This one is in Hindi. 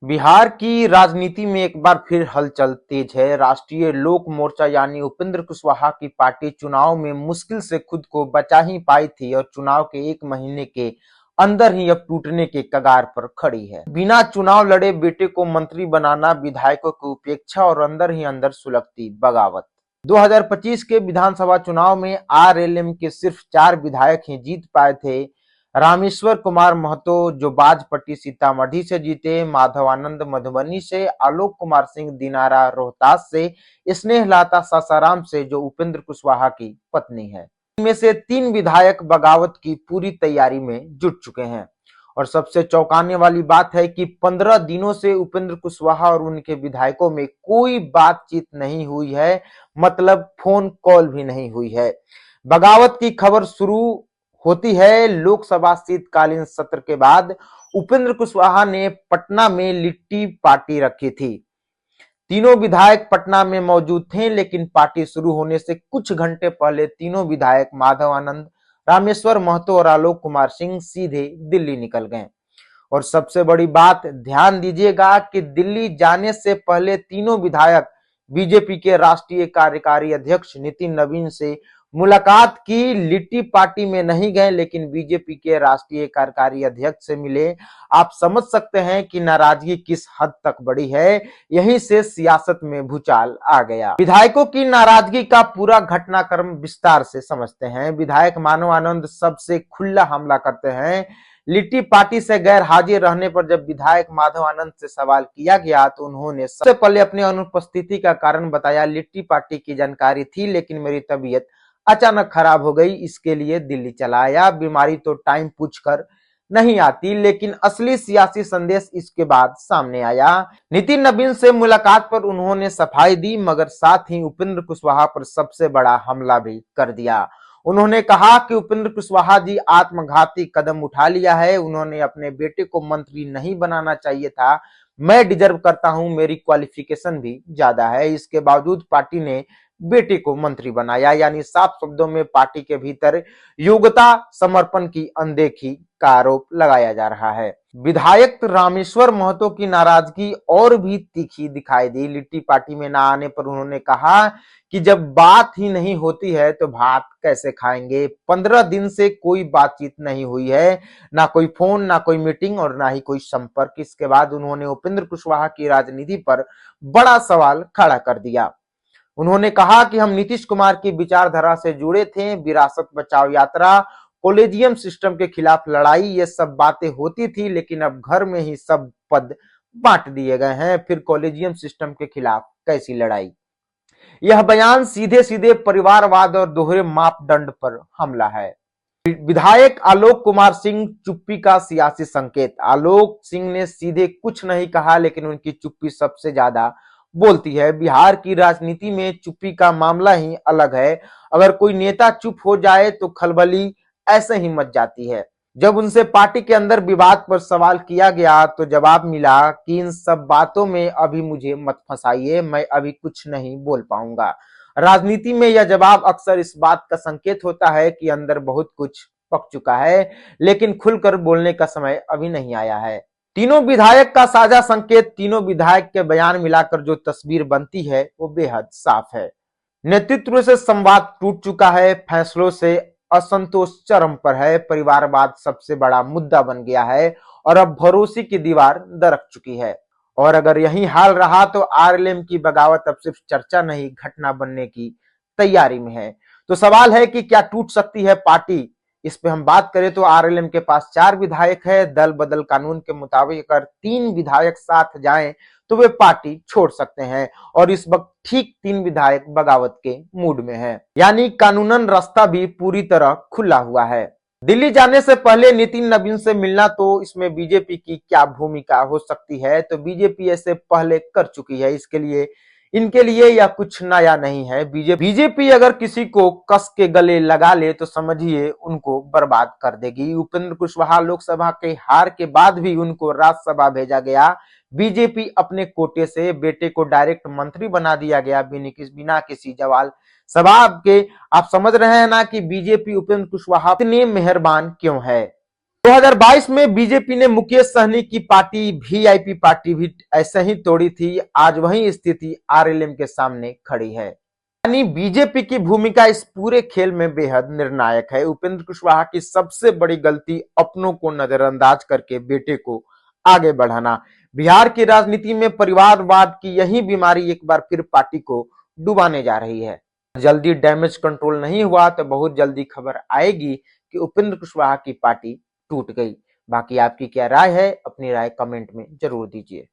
बिहार की राजनीति में एक बार फिर हलचल तेज है। राष्ट्रीय लोक मोर्चा यानी उपेंद्र कुशवाहा की पार्टी चुनाव में मुश्किल से खुद को बचा ही पाई थी और चुनाव के एक महीने के अंदर ही अब टूटने के कगार पर खड़ी है। बिना चुनाव लड़े बेटे को मंत्री बनाना, विधायकों की उपेक्षा और अंदर ही अंदर सुलगती बगावत। 2025 के विधानसभा चुनाव में आरएलएम के सिर्फ 4 विधायक ही जीत पाए थे। रामेश्वर कुमार महतो जो बाजपट्टी सीतामढ़ी से जीते, माधवानंद मधुबनी से, आलोक कुमार सिंह दिनारा रोहतास से, स्नेहलता सासाराम से जो उपेंद्र कुशवाहा की पत्नी है। इनमें से 3 विधायक बगावत की पूरी तैयारी में जुट चुके हैं। और सबसे चौंकाने वाली बात है कि 15 दिनों से उपेंद्र कुशवाहा और उनके विधायकों में कोई बातचीत नहीं हुई है, मतलब फोन कॉल भी नहीं हुई है। बगावत की खबर शुरू होती है लोकसभा शीतकालीन सत्र के बाद। उपेंद्र कुशवाहा ने पटना में लिट्टी पार्टी रखी थी। तीनों विधायक पटना में मौजूद थे, लेकिन पार्टी शुरू होने से कुछ घंटे पहले तीनों विधायक माधव आनंद, रामेश्वर महतो और आलोक कुमार सिंह सीधे दिल्ली निकल गए। और सबसे बड़ी बात, ध्यान दीजिएगा कि दिल्ली जाने से पहले तीनों विधायक बीजेपी के राष्ट्रीय कार्यकारी अध्यक्ष नितिन नवीन से मुलाकात की। लिट्टी पार्टी में नहीं गए, लेकिन बीजेपी के राष्ट्रीय कार्यकारी अध्यक्ष से मिले। आप समझ सकते हैं कि नाराजगी किस हद तक बड़ी है। यहीं से सियासत में भूचाल आ गया। विधायकों की नाराजगी का पूरा घटनाक्रम विस्तार से समझते हैं। विधायक मानव आनंद सबसे खुला हमला करते हैं। लिट्टी पार्टी से गैर हाजिर रहने पर जब विधायक माधव आनंद से सवाल किया गया तो उन्होंने सबसे पहले अपनी अनुपस्थिति का कारण बताया। लिट्टी पार्टी की जानकारी थी, लेकिन मेरी तबीयत अचानक खराब हो गई, इसके लिए दिल्ली चला आया। बीमारी तो टाइम पूछकर नहीं आती, लेकिन असली सियासी संदेश इसके बाद सामने आया। नितिन नवीन से मुलाकात पर उन्होंने सफाई दी, मगर साथ ही उपेंद्र कुशवाहा पर सबसे बड़ा हमला भी कर दिया। उन्होंने कहा कि उपेंद्र कुशवाहा जी आत्मघाती कदम उठा लिया है। उन्होंने अपने बेटे को मंत्री नहीं बनाना चाहिए था। मैं डिजर्व करता हूं, मेरी क्वालिफिकेशन भी ज्यादा है। इसके बावजूद पार्टी ने बेटे को मंत्री बनाया, यानी साफ शब्दों में पार्टी के भीतर योग्यता समर्पण की अनदेखी का आरोप लगाया जा रहा है। विधायक रामेश्वर महतो की नाराजगी और भी तीखी दिखाई दी। लिट्टी पार्टी में ना आने पर उन्होंने कहा कि जब बात ही नहीं होती है तो भात कैसे खाएंगे। 15 दिन से कोई बातचीत नहीं हुई है, ना कोई फोन, ना कोई मीटिंग और ना ही कोई संपर्क। इसके बाद उन्होंने उपेंद्र कुशवाहा की राजनीति पर बड़ा सवाल खड़ा कर दिया। उन्होंने कहा कि हम नीतीश कुमार की विचारधारा से जुड़े थे। विरासत बचाओ यात्रा, कॉलेजियम सिस्टम के खिलाफ लड़ाई, ये सब बातें होती थी, लेकिन अब घर में ही सब पद बांट दिए गए हैं, फिर कॉलेजियम सिस्टम के खिलाफ कैसी लड़ाई। यह बयान सीधे सीधे परिवारवाद और दोहरे मापदंड पर हमला है। विधायक आलोक कुमार सिंह चुप्पी का सियासी संकेत। आलोक सिंह ने सीधे कुछ नहीं कहा, लेकिन उनकी चुप्पी सबसे ज्यादा बोलती है। बिहार की राजनीति में चुप्पी का मामला ही अलग है। अगर कोई नेता चुप हो जाए तो खलबली ऐसे ही मच जाती है। जब उनसे पार्टी के अंदर विवाद पर सवाल किया गया तो जवाब मिला कि इन सब बातों में अभी मुझे मत फंसाइए, मैं अभी कुछ नहीं बोल पाऊंगा। राजनीति में यह जवाब अक्सर इस बात का संकेत होता है कि अंदर बहुत कुछ पक चुका है, लेकिन खुलकर बोलने का समय अभी नहीं आया है। तीनों विधायक का साझा संकेत, तीनों विधायक के बयान मिलाकर जो तस्वीर बनती है वो बेहद साफ है। नेतृत्व से संवाद टूट चुका है, फैसलों से असंतोष चरम पर है, परिवारवाद सबसे बड़ा मुद्दा बन गया है और अब भरोसे की दीवार दरक चुकी है। और अगर यही हाल रहा तो आरएलएम की बगावत अब सिर्फ चर्चा नहीं, घटना बनने की तैयारी में है। तो सवाल है कि क्या टूट सकती है पार्टी। इस पे हम बात करें तो आरएलएम के पास 4 विधायक है। दल बदल कानून के मुताबिक अगर 3 विधायक साथ जाएं तो वे पार्टी छोड़ सकते हैं, और इस वक्त ठीक 3 विधायक बगावत के मूड में हैं। यानी कानूनन रास्ता भी पूरी तरह खुला हुआ है। दिल्ली जाने से पहले नितिन नवीन से मिलना, तो इसमें बीजेपी की क्या भूमिका हो सकती है। तो बीजेपी ऐसे पहले कर चुकी है, इसके लिए इनके लिए यह कुछ नया नहीं है। बीजेपी अगर किसी को कस के गले लगा ले तो समझिए उनको बर्बाद कर देगी। उपेंद्र कुशवाहा लोकसभा के हार के बाद भी उनको राज्यसभा भेजा गया। बीजेपी अपने कोटे से बेटे को डायरेक्ट मंत्री बना दिया गया बिना किसी सवाल सवाब के। आप समझ रहे हैं ना कि बीजेपी उपेंद्र कुशवाहा इतने मेहरबान क्यों है। 2022 में बीजेपी ने मुकेश सहनी की पार्टी वीआईपी पार्टी भी ऐसे ही तोड़ी थी। आज वही स्थिति आरएलएम के सामने खड़ी है। यानी बीजेपी की भूमिका इस पूरे खेल में बेहद निर्णायक है। उपेंद्र कुशवाहा की सबसे बड़ी गलती अपनों को नजरअंदाज करके बेटे को आगे बढ़ाना। बिहार की राजनीति में परिवारवाद की यही बीमारी एक बार फिर पार्टी को डुबाने जा रही है। जल्दी डैमेज कंट्रोल नहीं हुआ तो बहुत जल्दी खबर आएगी कि उपेंद्र कुशवाहा की पार्टी टूट गई। बाकी आपकी क्या राय है, अपनी राय कमेंट में जरूर दीजिए।